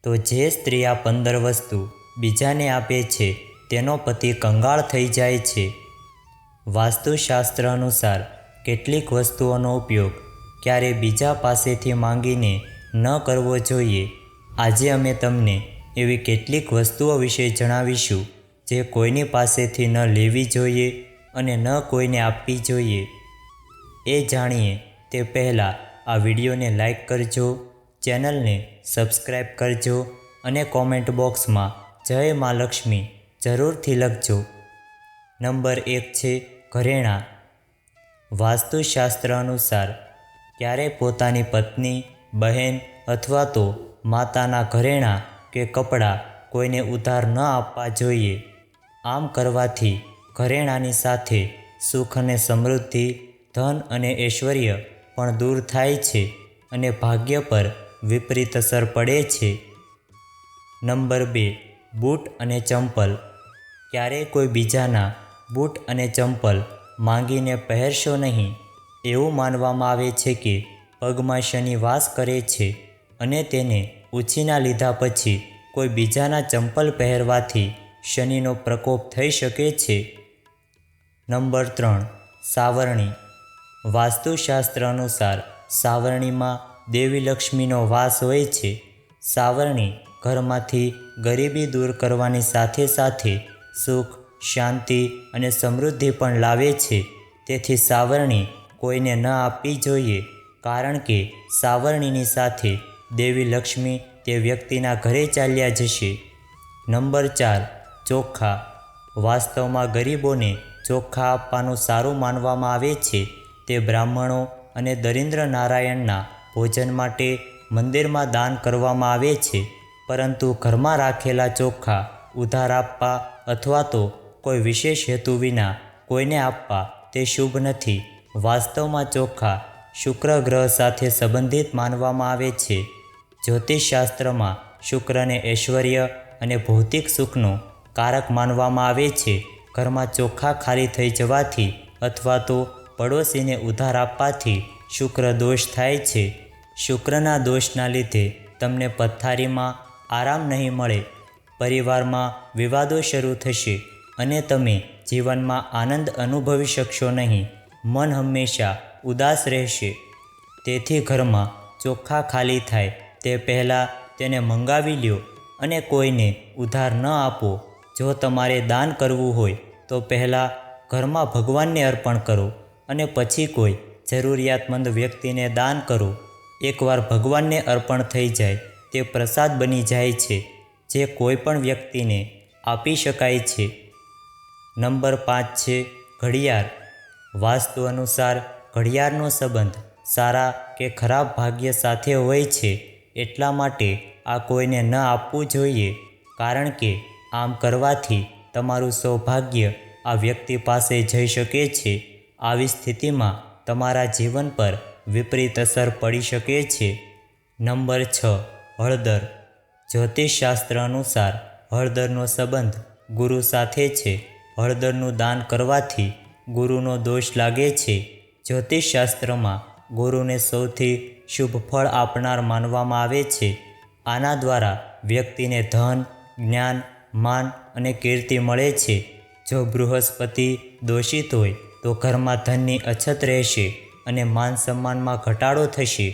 તો જે સ્ત્રી આ 15 વસ્તુ બીજાને આપે છે તેનો પતિ કંગાળ થઈ જાય છે. વાસ્તુશાસ્ત્ર અનુસાર કેટલીક વસ્તુઓનો ઉપયોગ ક્યારે બીજા પાસેથી માંગીને ન કરવો જોઈએ. આજે અમે તમને એવી કેટલીક વસ્તુઓ વિશે જણાવીશું જે કોઈની પાસેથી ન લેવી જોઈએ અને ન કોઈને આપવી જોઈએ. એ જાણીએ તે પહેલાં આ વિડીયોને લાઈક કરજો, ચેનલને સબસ્ક્રાઈબ કરજો અને કોમેન્ટ બોક્સમાં જય મા લક્ષ્મી જરૂરથી લખજો. નંબર 1 છે ઘરેણાં. વાસ્તુશાસ્ત્ર અનુસાર ક્યારેય પોતાની પત્ની, બહેન અથવા તો માતાના ઘરેણાં કે કપડાં કોઈને ઉધાર ન આપવા જોઈએ. આમ કરવાથી ઘરેણાંની સાથે સુખ અને સમૃદ્ધિ, ધન અને ઐશ્વર્ય પણ દૂર થાય છે અને ભાગ્ય પર વિપરીત અસર પડે છે. નંબર 2 બૂટ અને ચંપલ. ક્યારેય કોઈ બીજાના બૂટ અને ચંપલ માંગીને પહેરશો નહીં. એવું માનવામાં આવે છે કે પગમાં શનિ વાસ કરે છે અને તેને ઉછીના લીધા પછી કોઈ બીજાના ચંપલ પહેરવાથી શનિનો પ્રકોપ થઈ શકે છે. નંબર 3 સાવરણી. વાસ્તુશાસ્ત્ર અનુસાર સાવરણીમાં દેવી લક્ષ્મીનો વાસ હોય છે. સાવરણી ઘરમાંથી ગરીબી દૂર કરવાની સાથે સાથે સુખ, શાંતિ અને સમૃદ્ધિ પણ લાવે છે. તેથી સાવરણી કોઈને ન આપવી જોઈએ, કારણ કે સાવરણીની સાથે દેવી લક્ષ્મી તે વ્યક્તિના ઘરે ચાલ્યા જશે. નંબર 4 ચોખા. વાસ્તવમાં ગરીબોને ચોખા આપવાનું સારું માનવામાં આવે છે. તે બ્રાહ્મણો અને દરિદ્ર નારાયણના ભોજન માટે મંદિરમાં દાન કરવામાં આવે છે. પરંતુ ઘરમાં રાખેલા ચોખા ઉધાર આપવા અથવા તો કોઈ વિશેષ હેતુ વિના કોઈને આપવા તે શુભ નથી. વાસ્તવમાં ચોખા શુક્ર ગ્રહ સાથે સંબંધિત માનવામાં આવે છે. જ્યોતિષશાસ્ત્રમાં શુક્રને ઐશ્વર્ય અને ભૌતિક સુખનો કારક માનવામાં આવે છે. ઘરમાં ચોખા ખાલી થઈ જવાથી અથવા તો પડોશીને ઉધાર આપવાથી શુક્ર દોષ થાય છે. શુક્રના દોષના લીધે તમને પથારીમાં આરામ નહીં મળે, પરિવારમાં વિવાદો શરૂ થશે અને તમે જીવનમાં આનંદ અનુભવી શકશો નહીં. મન હંમેશા ઉદાસ રહેશે. તેથી ઘરમાં ચોખા ખાલી થાય તે પહેલાં તેને મંગાવી લ્યો અને કોઈને ઉધાર ન આપો. જો તમારે દાન કરવું હોય તો પહેલાં ઘરમાં ભગવાનને અર્પણ કરો અને પછી કોઈ જરૂરિયાતમંદ વ્યક્તિને દાન કરો. એકવાર ભગવાનને અર્પણ થઈ જાય તે પ્રસાદ બની જાય છે જે કોઈ પણ વ્યક્તિને આપી શકાય છે. નંબર 5 છે ઘડિયાળ. વાસ્તુ અનુસાર ઘડિયાળનો સંબંધ સારા કે ખરાબ ભાગ્ય સાથે હોય છે. એટલા માટે આ કોઈને ન આપવું જોઈએ, કારણ કે આમ કરવાથી તમારું સૌભાગ્ય આ વ્યક્તિ પાસે જઈ શકે છે. આવી સ્થિતિમાં તમારા જીવન પર વિપરીત અસર પડી શકે છે. નંબર 6 હળદર. જ્યોતિષશાસ્ત્ર અનુસાર હળદરનો સંબંધ ગુરુ સાથે છે. હળદરનું દાન કરવાથી ગુરુનો દોષ લાગે છે. જ્યોતિષશાસ્ત્રમાં ગુરુને સૌથી શુભ ફળ આપનાર માનવામાં આવે છે. આના દ્વારા વ્યક્તિને ધન, જ્ઞાન, માન અને કીર્તિ મળે છે. જો બૃહસ્પતિ દોષિત હોય તો ઘરમાં ધનની અછત રહેશે અને માન સન્માનમાં ઘટાડો થશે.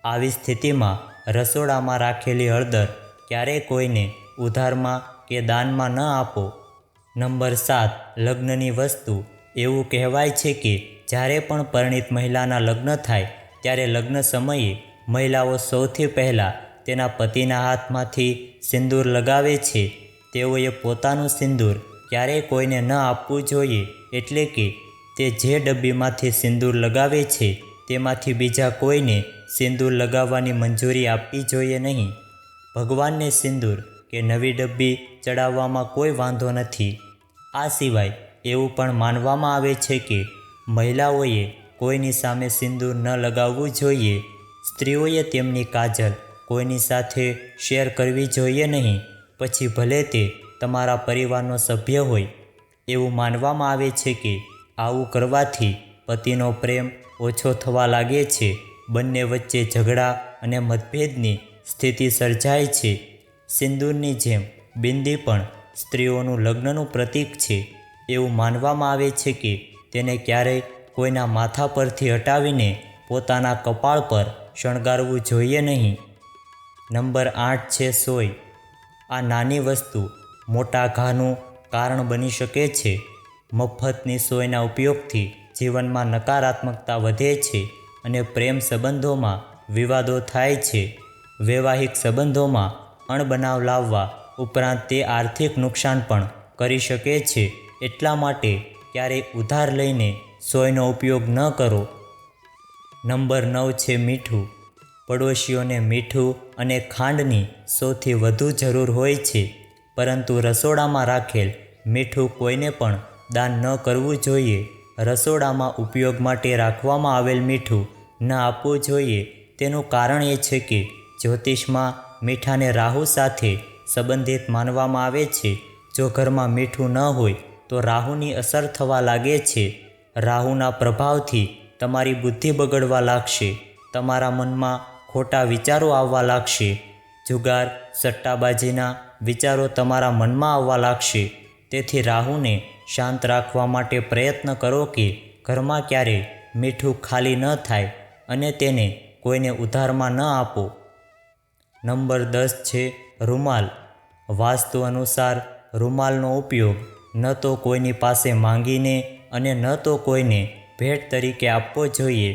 આવી સ્થિતિમાં રસોડામાં રાખેલી હળદર ક્યારેય કોઈને ઉધારમાં કે દાનમાં ન આપો. નંબર 7 લગ્નની વસ્તુ. એવું કહેવાય છે કે જ્યારે પણ પરિણીત મહિલાના લગ્ન થાય ત્યારે લગ્ન સમયે મહિલાઓ સૌથી પહેલાં તેના પતિના હાથમાંથી સિંદૂર લગાવે છે. તેઓએ પોતાનું સિંદૂર ક્યારેય કોઈને ન આપવું જોઈએ, એટલે કે તે જે ડબ્બીમાંથી સિંદૂર લગાવે છે તેમાંથી બીજા કોઈને સિંદૂર લગાવવાની મંજૂરી આપવી જોઈએ નહીં. ભગવાનને સિંદૂર કે નવી ડબ્બી ચડાવવામાં કોઈ વાંધો નથી. આ સિવાય એવું પણ માનવામાં આવે છે કે મહિલાઓએ કોઈની સામે સિંદૂર ન લગાવવું જોઈએ. સ્ત્રીઓએ તેમની કાજલ કોઈની સાથે શેર કરવી જોઈએ નહીં, પછી ભલે તે તમારા પરિવારનો સભ્ય હોય. એવું માનવામાં આવે છે કે આવું કરવાથી પતિનો પ્રેમ ઓછો થવા લાગે છે, બંને વચ્ચે ઝઘડા અને મતભેદની સ્થિતિ સર્જાય છે સિંદૂરની જેમ બિંદી પણ સ્ત્રીઓનું લગ્નનું પ્રતીક છે. એવું માનવામાં આવે છે કે તેને ક્યારેય કોઈના માથા પરથી હટાવીને પોતાના કપાળ પર શણગારવું જોઈએ નહીં. નંબર 8 છે સોય. આ નાની વસ્તુ મોટા ઘાનું કારણ બની શકે છે. મફતની સોયના ઉપયોગથી જીવનમાં નકારાત્મકતા વધે છે અને પ્રેમ સંબંધોમાં વિવાદો થાય છે. વૈવાહિક સંબંધોમાં અણબનાવ લાવવા ઉપરાંત તે આર્થિક નુકસાન પણ કરી શકે છે. એટલા માટે ક્યારેય ઉધાર લઈને સોયનો ઉપયોગ ન કરો. નંબર 9 છે મીઠું. પડોશીઓને મીઠું અને ખાંડની સૌથી વધુ જરૂર હોય છે, પરંતુ રસોડામાં રાખેલ મીઠું કોઈને પણ દાન ન કરવું જોઈએ. રસોડામાં ઉપયોગ માટે રાખવામાં આવેલ મીઠું ન આપવું જોઈએ. તેનું કારણ એ છે કે જ્યોતિષમાં મીઠાને રાહુ સાથે સંબંધિત માનવામાં આવે છે. જો ઘરમાં મીઠું ન હોય તો રાહુની અસર થવા લાગે છે. રાહુના પ્રભાવથી તમારી બુદ્ધિ બગડવા લાગશે. તમારા મનમાં ખોટા વિચારો આવવા લાગશે. જુગાર, સટ્ટાબાજીના વિચારો તમારા મનમાં આવવા લાગશે. તેથી રાહુને શાંત રાખવા માટે પ્રયત્ન કરો કે ઘરમાં ક્યારેય મીઠું ખાલી ન થાય અને તેને કોઈને ઉધારમાં ન આપો. નંબર 10 છે રૂમાલ. વાસ્તુ અનુસાર રૂમાલનો ઉપયોગ ન તો કોઈની પાસે માંગીને અને ન તો કોઈને ભેટ તરીકે આપવો જોઈએ.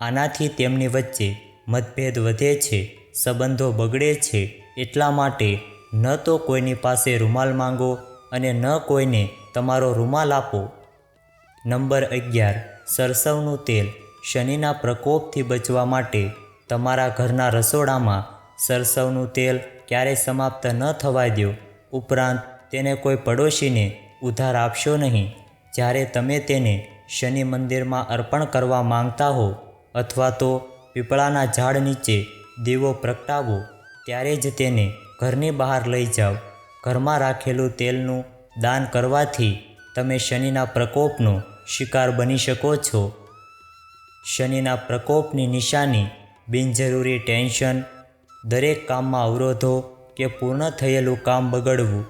આનાથી તેમની વચ્ચે મતભેદ વધે છે, સંબંધો બગડે છે. એટલા માટે ન તો કોઈની પાસે રૂમાલ માંગો અને ન કોઈને તમારો રૂમાલ આપો. નંબર 11 સરસવનું તેલ. શનિના પ્રકોપથી બચવા માટે તમારા ઘરના રસોડામાં સરસવનું તેલ ક્યારેય સમાપ્ત ન થવા દો. ઉપરાંત તેને કોઈ પડોશીને ઉધાર આપશો નહીં. જ્યારે તમે તેને શનિ મંદિરમાં અર્પણ કરવા માંગતા હો અથવા તો પીપળાના ઝાડ નીચે દીવો પ્રગટાવો ત્યારે જ તેને ઘરની બહાર લઈ જાઓ. ઘરમાં રાખેલું તેલનું દાન કરવાથી તમે શનિના પ્રકોપનો શિકાર બની શકો છો. શનિના પ્રકોપની નિશાની બિનજરૂરી ટેન્શન, દરેક કામમાં અવરોધો કે પૂર્ણ થયેલું કામ બગડવું.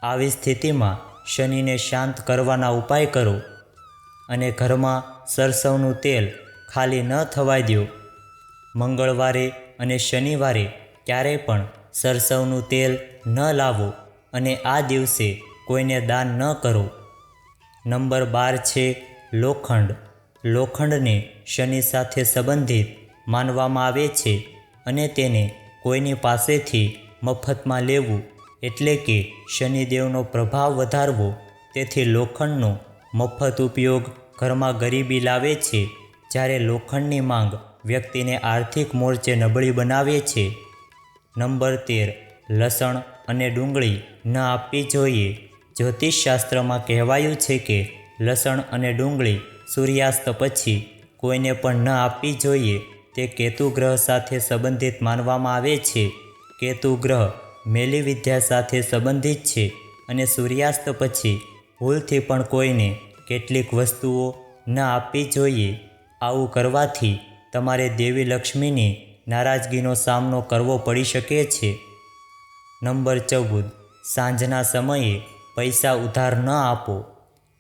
આવી સ્થિતિમાં શનિને શાંત કરવાના ઉપાય કરો અને ઘરમાં સરસવનું તેલ ખાલી ન થવા દો. મંગળવારે અને શનિવારે ક્યારેય પણ સરસવનું તેલ ન લાવો અને આ દિવસે કોઈને દાન ન કરો. નંબર 12 છે લોખંડ. લોખંડને શનિ સાથે સંબંધિત માનવામાં આવે છે અને તેને કોઈની પાસેથી મફતમાં લેવું એટલે કે શનિદેવનો પ્રભાવ વધારવો. તેથી લોખંડનો મફત ઉપયોગ ઘરમાં ગરીબી લાવે છે, જ્યારે લોખંડની માંગ વ્યક્તિને આર્થિક મોરચે નબળી બનાવે છે. નંબર 13 લસણ અને ડુંગળી ન આપવી જોઈએ. જ્યોતિષશાસ્ત્રમાં કહેવાયું છે કે લસણ અને ડુંગળી સૂર્યાસ્ત પછી કોઈને પણ ન આપવી જોઈએ. તે કેતુ ગ્રહ સાથે સંબંધિત માનવામાં આવે છે. કેતુ ગ્રહ મેલી વિદ્યા સાથે સંબંધિત છે અને સૂર્યાસ્ત પછી ભૂલથી પણ કોઈને કેટલીક વસ્તુઓ ન આપવી જોઈએ. આવું કરવાથી તમારે દેવી લક્ષ્મીની નારાજગીનો સામનો કરવો પડી શકે છે. નંબર 14 સાંજના સમયે પૈસા ઉધાર ન આપો.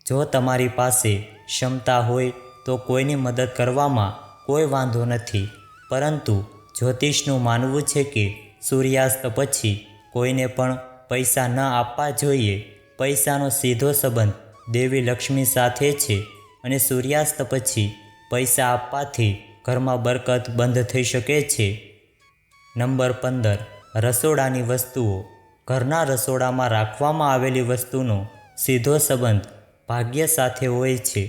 જો તમારી પાસે ક્ષમતા હોય તો કોઈની મદદ કરવામાં કોઈ વાંધો નથી, પરંતુ જ્યોતિષનું માનવું છે કે સૂર્યાસ્ત પછી કોઈને પણ પૈસા ન આપવા જોઈએ. પૈસાનો સીધો સંબંધ દેવી લક્ષ્મી સાથે છે અને સૂર્યાસ્ત પછી પૈસા આપવાથી ઘરમાં બરકત બંધ થઈ શકે છે. નંબર 15 રસોડાની વસ્તુઓ. ઘરના રસોડામાં રાખવામાં આવેલી વસ્તુનો સીધો સંબંધ ભાગ્ય સાથે હોય છે.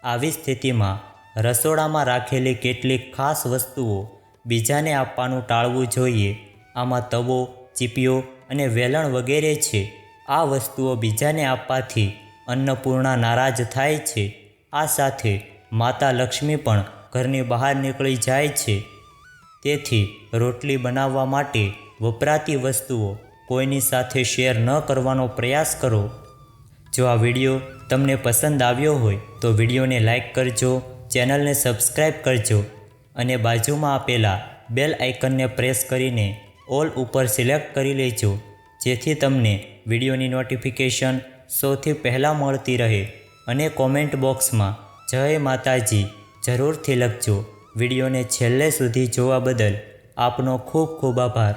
આવી સ્થિતિમાં રસોડામાં રાખેલી કેટલીક ખાસ વસ્તુઓ બીજાને આપવાનું ટાળવું જોઈએ. આમાં તવો, ચીપિયો અને વેલણ વગેરે છે. આ વસ્તુઓ બીજાને આપવાથી અન્નપૂર્ણા નારાજ થાય છે. આ સાથે માતા લક્ષ્મી પણ ઘરની બહાર નીકળી જાય છે. તેથી રોટલી બનાવવા માટે વપરાતી વસ્તુઓ કોઈની સાથે શેર ન કરવાનો પ્રયાસ કરો. જો આ વિડીયો તમને પસંદ આવ્યો હોય તો વિડીયોને લાઈક કરજો, ચેનલને સબસ્ક્રાઈબ કરજો અને બાજુમાં આપેલા બેલ આઇકનને પ્રેસ કરીને ઓલ ઉપર સિલેક્ટ કરી લેજો, જેથી તમને વિડીયોની નોટિફિકેશન સૌથી પહેલાં મળતી રહે. અને કોમેન્ટ બોક્સમાં જય માતાજી જરૂરથી લખજો. વિડીયોને છેલ્લે સુધી જોવા બદલ આપનો ખૂબ ખૂબ આભાર.